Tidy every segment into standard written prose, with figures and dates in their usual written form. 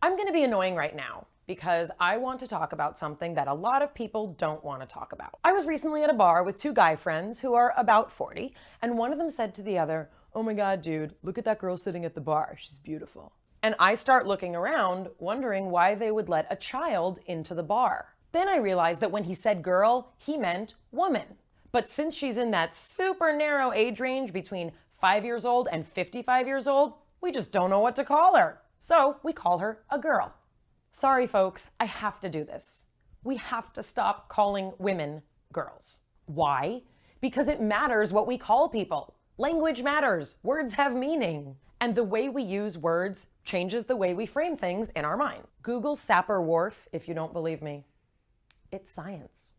I'm going to be annoying right now because I want to talk about something that a lot of people don't want to talk about. I was recently at a bar with two guy friends who are about 40, and one of them said to the other, "Oh my God, dude, look at that girl sitting at the bar. She's beautiful." And I start looking around, wondering why they would let a child into the bar. Then I realized that when he said girl, he meant woman. But since she's in that super narrow age range between 5 years old and 55 years old, we just don't know what to call her. So we call her a girl. Sorry, folks, I have to do this. We have to stop calling women girls. Why? Because it matters what we call people. Language matters. Words have meaning. And the way we use words changes the way we frame things in our mind. Google Sapir-Whorf if you don't believe me. It's science.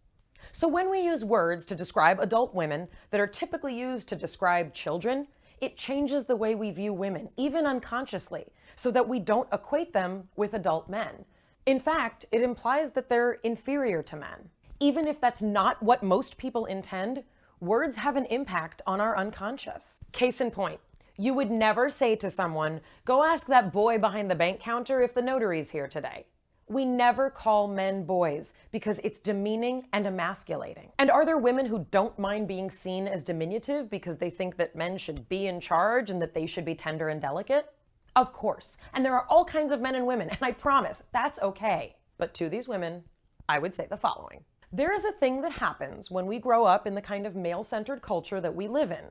So when we use words to describe adult women that are typically used to describe children, it changes the way we view women, even unconsciously, so that we don't equate them with adult men. In fact, it implies that they're inferior to men. Even if that's not what most people intend, words have an impact on our unconscious. Case in point, you would never say to someone, "Go ask that boy behind the bank counter if the notary's here today." We never call men boys because it's demeaning and emasculating. And are there women who don't mind being seen as diminutive because they think that men should be in charge and that they should be tender and delicate? Of course. And there are all kinds of men and women, and I promise that's okay. But to these women, I would say the following. There is a thing that happens when we grow up in the kind of male-centered culture that we live in.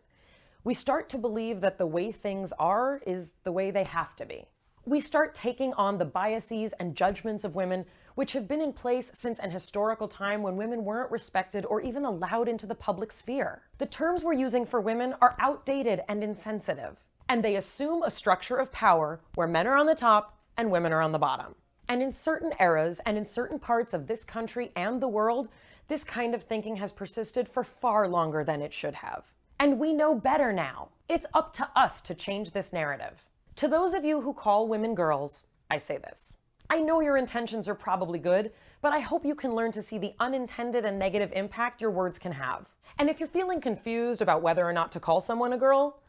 We start to believe that the way things are is the way they have to be. We start taking on the biases and judgments of women, which have been in place since an historical time when women weren't respected or even allowed into the public sphere. The terms we're using for women are outdated and insensitive, and they assume a structure of power where men are on the top and women are on the bottom. And in certain eras and in certain parts of this country and the world, this kind of thinking has persisted for far longer than it should have. And we know better now. It's up to us to change this narrative. To those of you who call women girls, I say this. I know your intentions are probably good, but I hope you can learn to see the unintended and negative impact your words can have. And if you're feeling confused about whether or not to call someone a girl,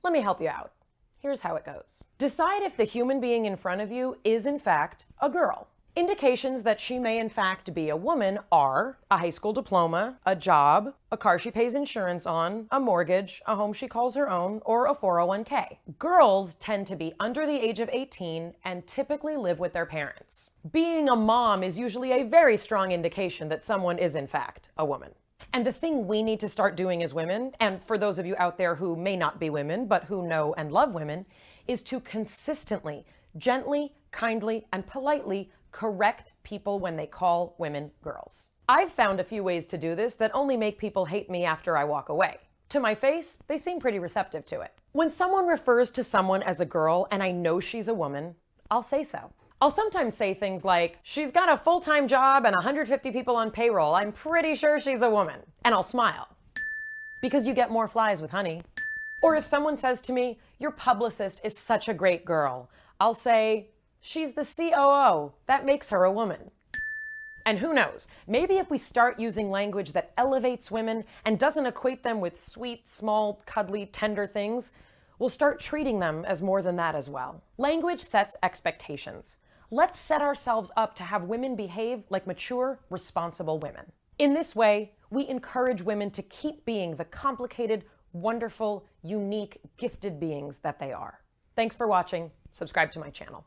let me help you out. Here's how it goes. Decide if the human being in front of you is in fact a girl. Indications that she may in fact be a woman are a high school diploma, a job, a car she pays insurance on, a mortgage, a home she calls her own, or a 401k. Girls tend to be under the age of 18 and typically live with their parents. Being a mom is usually a very strong indication that someone is in fact a woman. And the thing we need to start doing as women, and for those of you out there who may not be women but who know and love women, is to consistently, gently, kindly, and politely correct people when they call women girls. I've found a few ways to do this that only make people hate me after I walk away. To my face, they seem pretty receptive to it. When someone refers to someone as a girl and I know she's a woman, I'll say so. I'll sometimes say things like, "She's got a full-time job and 150 people on payroll. I'm pretty sure she's a woman." And I'll smile. Because you get more flies with honey. Or if someone says to me, "Your publicist is such a great girl," I'll say, "She's the COO. That makes her a woman." And who knows, maybe if we start using language that elevates women and doesn't equate them with sweet, small, cuddly, tender things, we'll start treating them as more than that as well. Language sets expectations. Let's set ourselves up to have women behave like mature, responsible women. In this way, we encourage women to keep being the complicated, wonderful, unique, gifted beings that they are. Thanks for watching. Subscribe to my channel.